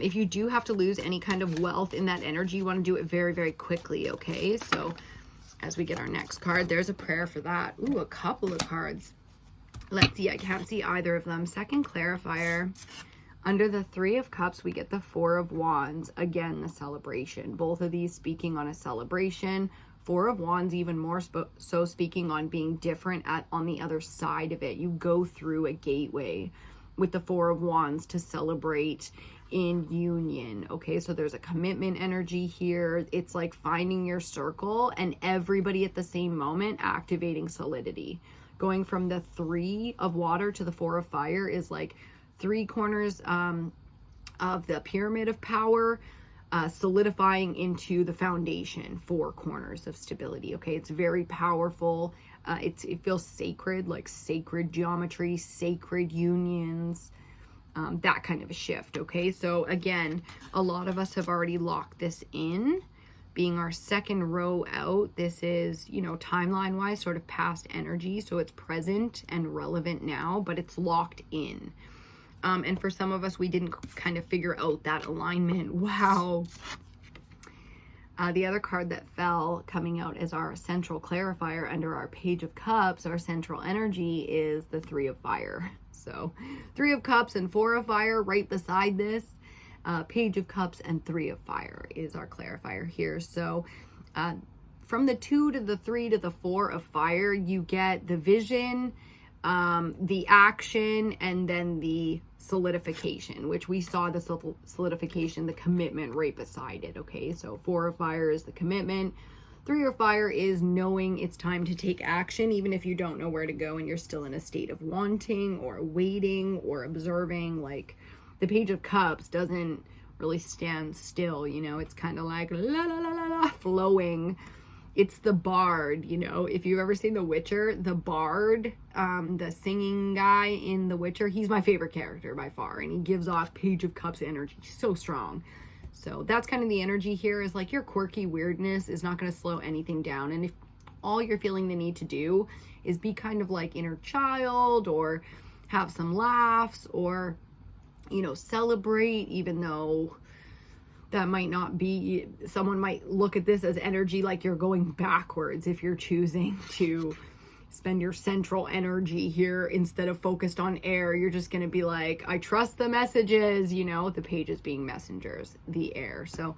if you do have to lose any kind of wealth in that energy, you want to do it very, very quickly, okay? So as we get our next card, there's a prayer for that. Ooh, a couple of cards. Let's see, I can't see either of them. Second clarifier. Under the Three of Cups, we get the Four of Wands. Again, the celebration. Both of these speaking on a celebration. Four of Wands even more so speaking on being different on the other side of it. You go through a gateway with the Four of Wands to celebrate in union. Okay, so there's a commitment energy here. It's like finding your circle and everybody at the same moment activating solidity. Going from the Three of Water to the Four of Fire is like three corners of the pyramid of power, solidifying into the foundation, four corners of stability. Okay, it's very powerful. It feels sacred, like sacred geometry, sacred unions, that kind of a shift. Okay, so again, a lot of us have already locked this in, being our second row out. This is, you know, timeline wise sort of past energy, so it's present and relevant now, but it's locked in. And for some of us, we didn't kind of figure out that alignment. Wow. The other card that fell coming out as our central clarifier under our Page of Cups, our central energy, is the Three of Fire. So Three of Cups and Four of Fire right beside this. Page of Cups and Three of Fire is our clarifier here. So from the 2 to the 3 to the 4 of Fire, you get the vision, the action, and then the solidification, which we saw the solidification, the commitment right beside it. Okay, so Four of Fire is the commitment. Three of Fire is knowing it's time to take action, even if you don't know where to go and you're still in a state of wanting or waiting or observing. Like the Page of Cups doesn't really stand still, you know, it's kind of like la la la la la, flowing. It's the bard, you know, if you've ever seen The Witcher, the bard, the singing guy in The Witcher, he's my favorite character by far, and he gives off Page of Cups energy, so strong. So that's kind of the energy here, is like your quirky weirdness is not going to slow anything down. And if all you're feeling the need to do is be kind of like inner child, or have some laughs, or, you know, celebrate, even though that might not be, someone might look at this as energy like you're going backwards if you're choosing to spend your central energy here instead of focused on air. You're just going to be like, I trust the messages, you know, the pages being messengers, the air. So,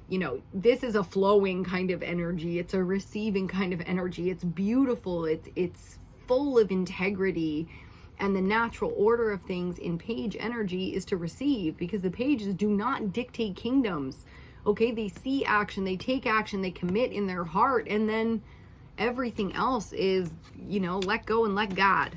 you know, this is a flowing kind of energy. It's a receiving kind of energy. It's beautiful. It's full of integrity. And the natural order of things in page energy is to receive, because the pages do not dictate kingdoms. Okay, they see action, they take action, they commit in their heart, and then everything else is, you know, let go and let God.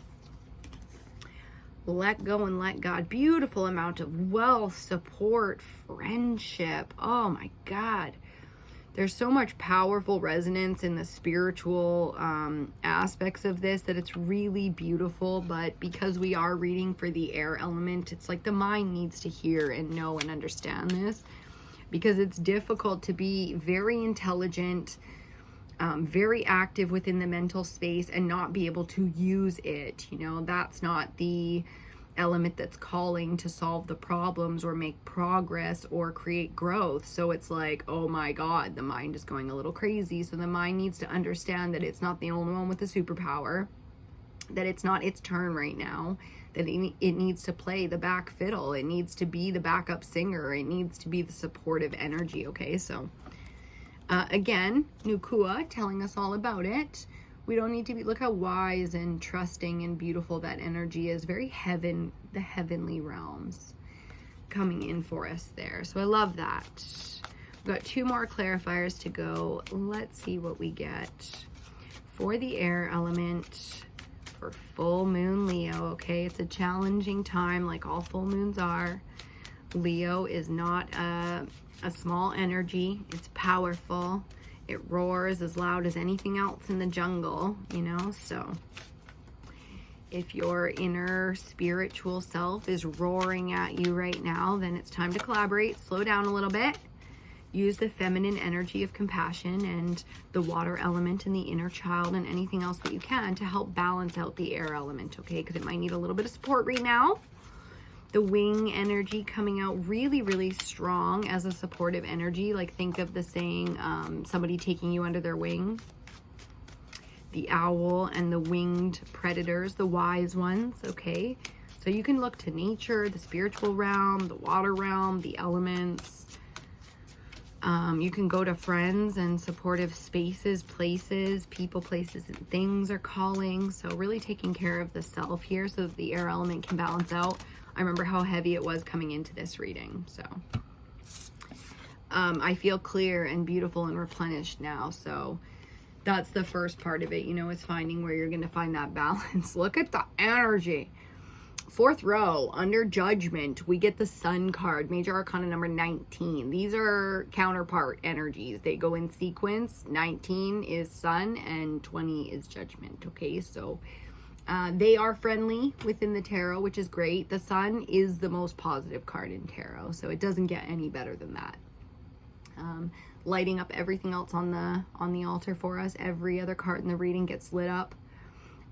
Let go and let God. Beautiful amount of wealth, support, friendship. Oh my God. There's so much powerful resonance in the spiritual aspects of this that it's really beautiful. But because we are reading for the air element, it's like the mind needs to hear and know and understand this, because it's difficult to be very intelligent, very active within the mental space and not be able to use it. You know, that's not the element that's calling to solve the problems or make progress or create growth. So it's like, oh my God, the mind is going a little crazy. So the mind needs to understand that it's not the only one with the superpower, that it's not its turn right now, that it needs to play the back fiddle, it needs to be the backup singer, it needs to be the supportive energy. Okay, so again, Nukua telling us all about it. We don't need to be, look how wise and trusting and beautiful that energy is. Very heaven, the heavenly realms coming in for us there. So I love that. We've got 2 more clarifiers to go. Let's see what we get for the air element for full moon Leo. Okay, it's a challenging time like all full moons are. Leo is not a small energy. It's powerful. It roars as loud as anything else in the jungle, you know. So if your inner spiritual self is roaring at you right now, then it's time to collaborate, slow down a little bit, use the feminine energy of compassion and the water element and the inner child and anything else that you can to help balance out the air element, okay? Because it might need a little bit of support right now. The wing energy coming out really, really strong as a supportive energy. Like, think of the saying, somebody taking you under their wing. The owl and the winged predators, the wise ones, okay? So you can look to nature, the spiritual realm, the water realm, the elements. You can go to friends and supportive spaces, places, people, places, and things are calling. So really taking care of the self here so that the air element can balance out. I remember how heavy it was coming into this reading. So I feel clear and beautiful and replenished now. So that's the first part of it, you know, is finding where you're going to find that balance. Look at the energy. 4th row, under judgment, we get the Sun card, major arcana number 19. These are counterpart energies. They go in sequence. 19 is Sun and 20 is judgment. Okay, so they are friendly within the tarot, which is great. The Sun is the most positive card in tarot, so it doesn't get any better than that. Lighting up everything else on the altar for us. Every other card in the reading gets lit up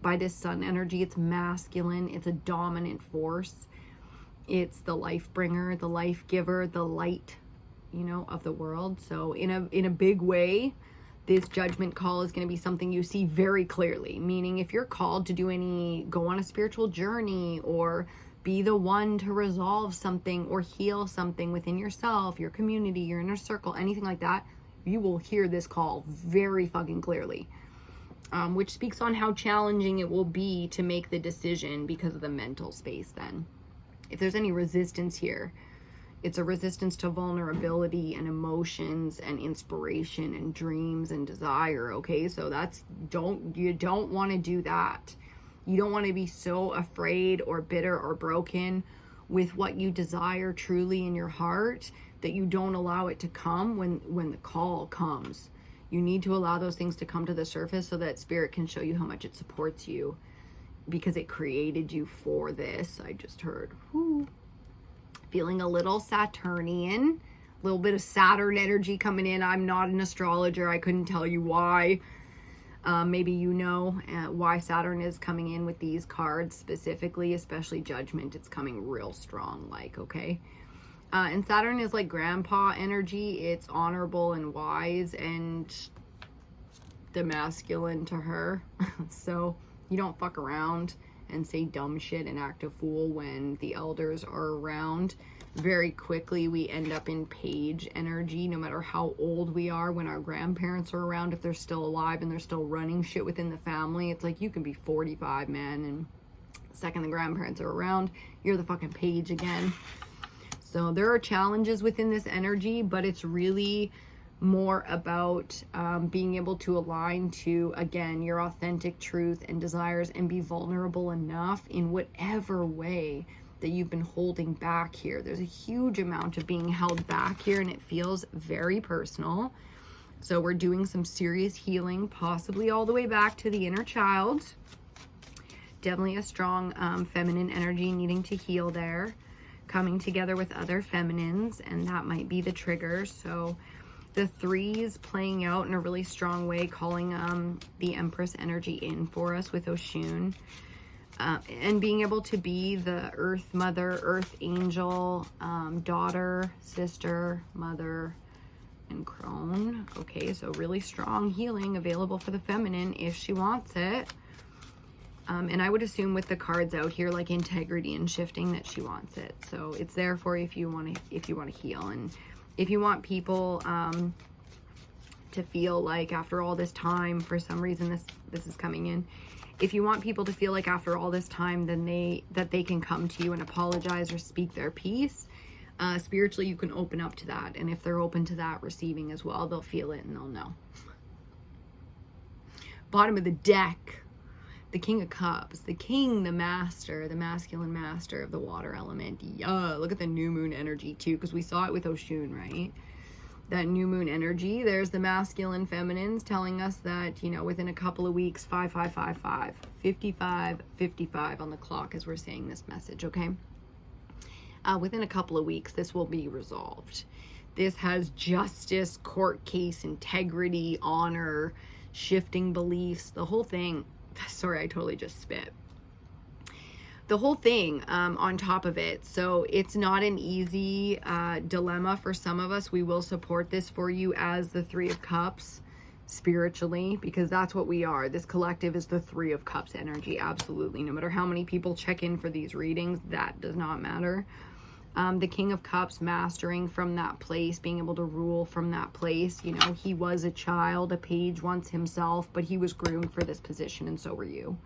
by this Sun energy. It's masculine. It's a dominant force. It's the life bringer, the life giver, the light, you know, of the world. So in a big way, this judgment call is going to be something you see very clearly. Meaning, if you're called to go on a spiritual journey or be the one to resolve something or heal something within yourself, your community, your inner circle, anything like that, you will hear this call very fucking clearly. Which speaks on how challenging it will be to make the decision because of the mental space then. If there's any resistance here, it's a resistance to vulnerability and emotions and inspiration and dreams and desire, okay? So you don't want to do that. You don't want to be so afraid or bitter or broken with what you desire truly in your heart that you don't allow it to come when the call comes. You need to allow those things to come to the surface so that spirit can show you how much it supports you because it created you for this. I just heard. Whoo. Feeling a little Saturnian, a little bit of Saturn energy coming in. I'm not an astrologer. I couldn't tell you why. Maybe you know why Saturn is coming in with these cards specifically, especially judgment. It's coming real strong, like, okay? And Saturn is like grandpa energy. It's honorable and wise and the masculine to her. So you don't fuck around and say dumb shit and act a fool when the elders are around. Very quickly we end up in page energy, no matter how old we are. When our grandparents are around, if they're still alive and they're still running shit within the family, it's like you can be 45, man, and the second the grandparents are around, you're the fucking page again. So there are challenges within this energy, but it's really more about being able to align to, again, your authentic truth and desires, and be vulnerable enough in whatever way that you've been holding back here. There's a huge amount of being held back here, and it feels very personal. So we're doing some serious healing, possibly all the way back to the inner child. Definitely a strong feminine energy needing to heal there, coming together with other feminines, and that might be the trigger. So the threes playing out in a really strong way, calling the Empress energy in for us with Oshun, and being able to be the Earth Mother, Earth Angel, daughter, sister, mother, and crone. Okay, so really strong healing available for the feminine if she wants it. And I would assume with the cards out here, like integrity and shifting, that she wants it. So it's there for you if you want to heal. And if you want people to feel like after all this time, for some reason this is coming in, if you want people to feel like after all this time, then that they can come to you and apologize or speak their piece, spiritually you can open up to that. And if they're open to that receiving as well, they'll feel it and they'll know. Bottom of the deck, the King of Cups, the king, the master, the masculine master of the water element. Yeah, look at the new moon energy too, because we saw it with Oshun, right? That new moon energy. There's the masculine feminines telling us that, you know, within a couple of weeks, 5555, 5555 on the clock as we're saying this message, okay? Within a couple of weeks, this will be resolved. This has justice, court case, integrity, honor, shifting beliefs, the whole thing. Sorry, I totally just spit. The whole thing on top of it. So it's not an easy dilemma for some of us. We will support this for you as the Three of Cups spiritually, because that's what we are. This collective is the Three of Cups energy. Absolutely. No matter how many people check in for these readings, that does not matter. The King of Cups mastering from that place, being able to rule from that place. You know, he was a child, a page once himself, but he was groomed for this position, and so were you.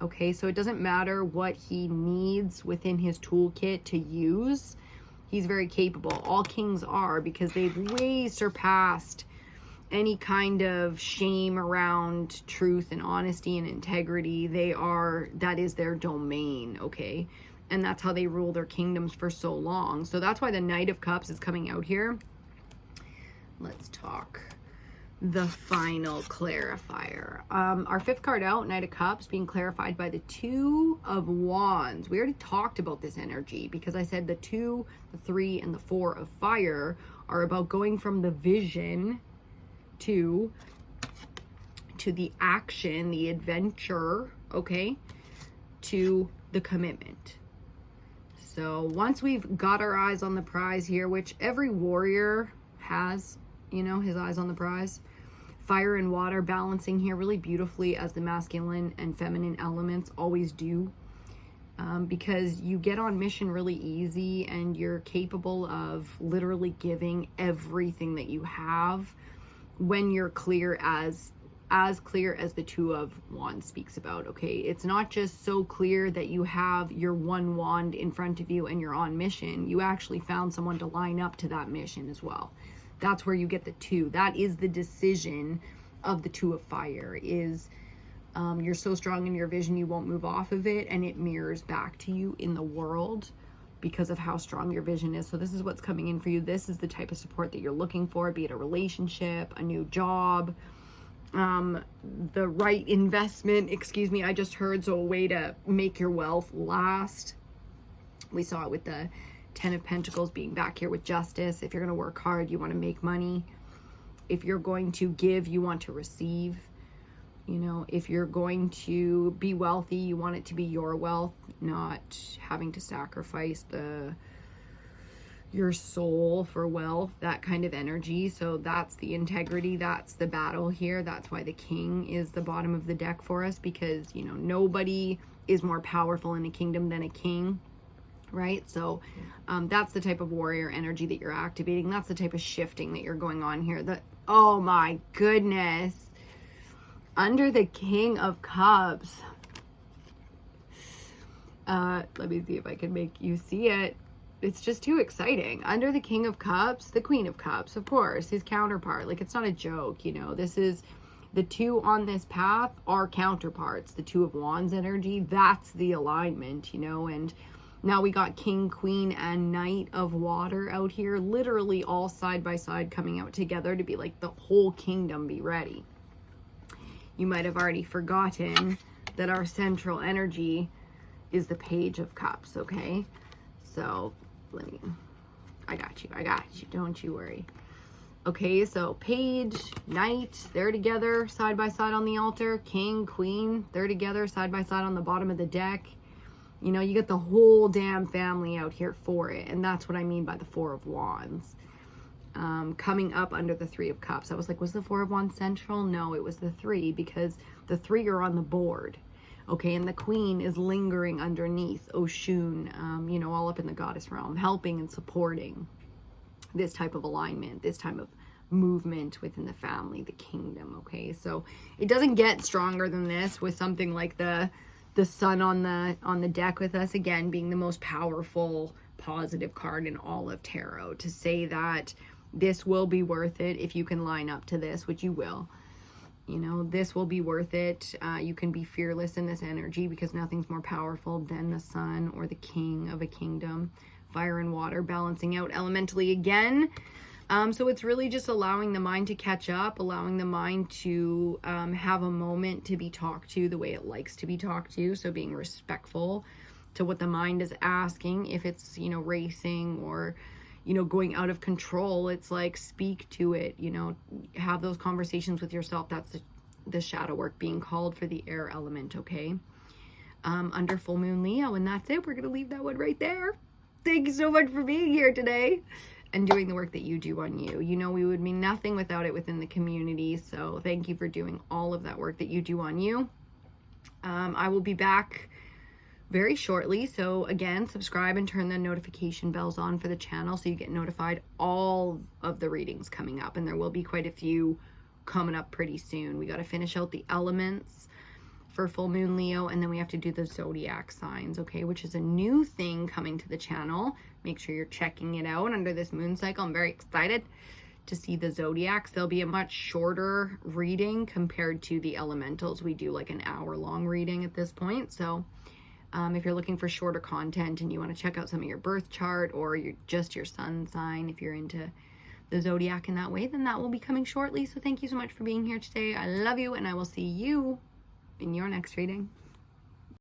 Okay, so it doesn't matter what he needs within his toolkit to use. He's very capable. All kings are, because they've way surpassed any kind of shame around truth and honesty and integrity. That is their domain, okay? And that's how they rule their kingdoms for so long. So that's why the Knight of Cups is coming out here. Let's talk the final clarifier. Our fifth card out, Knight of Cups, being clarified by the Two of Wands. We already talked about this energy, because I said the 2, the 3, and the 4 of fire are about going from the vision to the action, the adventure, okay, to the commitment. So once we've got our eyes on the prize here, which every warrior has, you know, his eyes on the prize, fire and water balancing here really beautifully, as the masculine and feminine elements always do, because you get on mission really easy, and you're capable of literally giving everything that you have when you're clear as clear as the Two of Wands speaks about, okay? It's not just so clear that you have your one wand in front of you and you're on mission. You actually found someone to line up to that mission as well. That's where you get the two. That is the decision of the Two of Fire, is you're so strong in your vision you won't move off of it, and it mirrors back to you in the world because of how strong your vision is. So this is what's coming in for you. This is the type of support that you're looking for, be it a relationship, a new job, the right investment, I just heard, so a way to make your wealth last. We saw it with the Ten of Pentacles being back here with justice. If you're going to work hard, you want to make money. If you're going to give, you want to receive. You know, if you're going to be wealthy, you want it to be your wealth, not having to sacrifice your soul for wealth, that kind of energy. So that's the integrity, that's the battle here. That's why the King is the bottom of the deck for us, because, you know, nobody is more powerful in a kingdom than a king, right? So that's the type of warrior energy that you're activating. That's the type of shifting that you're going on here. Oh my goodness. Under the King of Cups, let me see if I can make you see it. it's just too exciting. Under the King of Cups, the Queen of Cups, of course, his counterpart. Like, it's not a joke, you know. This is, the two on this path are counterparts. The Two of Wands energy, that's the alignment, you know. And now we got King, Queen, and Knight of Water out here, literally all side by side coming out together to be like the whole kingdom be ready. You might have already forgotten that our central energy is the Page of Cups, okay? So, I got you, don't you worry. Okay, so Page, Knight, they're together side by side on the altar. King, Queen, they're together side by side on the bottom of the deck. You know, you get the whole damn family out here for it. And that's what I mean by the Four of Wands. Coming up under the Three of Cups. I was like, was the Four of Wands central? No, it was the three, because the three are on the board. Okay, and the Queen is lingering underneath Oshun, you know, all up in the goddess realm, helping and supporting this type of alignment, this type of movement within the family, the kingdom. Okay, so it doesn't get stronger than this with something like the Sun on the deck with us, again being the most powerful positive card in all of tarot, to say that this will be worth it if you can line up to this, which you will. You know, this will be worth it. You can be fearless in this energy, because nothing's more powerful than the Sun or the King of a kingdom. Fire and water balancing out elementally again. So it's really just allowing the mind to catch up, allowing the mind to have a moment to be talked to the way it likes to be talked to. So being respectful to what the mind is asking. If it's, you know, racing or, you know, going out of control, it's like, speak to it, you know, have those conversations with yourself. That's the shadow work being called for the air element, okay? Under full moon Leo, and that's it. We're going to leave that one right there. Thank you so much for being here today and doing the work that you do on you. You know, we would be nothing without it within the community. So thank you for doing all of that work that you do on you. I will be back very shortly. So again, subscribe and turn the notification bells on for the channel so you get notified all of the readings coming up. And there will be quite a few coming up pretty soon. We got to finish out the elements for full moon Leo, and then we have to do the zodiac signs, okay, which is a new thing coming to the channel. Make sure you're checking it out under this moon cycle. I'm very excited to see the zodiacs. There'll be a much shorter reading compared to the elementals. We do like an hour-long reading at this point. So if you're looking for shorter content and you want to check out some of your birth chart, or just your sun sign, if you're into the zodiac in that way, then that will be coming shortly. So thank you so much for being here today. I love you, and I will see you in your next reading.